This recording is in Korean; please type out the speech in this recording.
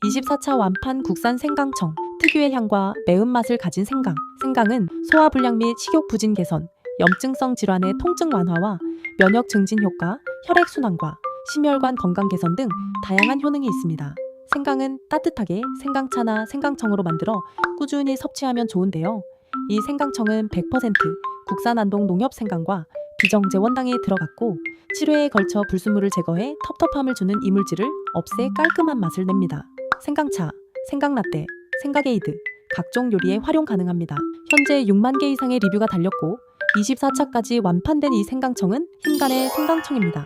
24차 완판 국산 생강청. 특유의 향과 매운맛을 가진 생강. 생강은 소화불량 및 식욕 부진 개선, 염증성 질환의 통증 완화와 면역 증진 효과, 혈액순환과 심혈관 건강 개선 등 다양한 효능이 있습니다. 생강은 따뜻하게 생강차나 생강청으로 만들어 꾸준히 섭취하면 좋은데요. 이 생강청은 100% 국산 안동 농협 생강과 비정제 원당이 들어갔고 치료에 걸쳐 불순물을 제거해 텁텁함을 주는 이물질을 없애 깔끔한 맛을 냅니다. 생강차, 생강라떼, 생강에이드 각종 요리에 활용 가능합니다. 현재 6만 개 이상의 리뷰가 달렸고 24차까지 완판된 이 생강청은 힘간의 생강청입니다.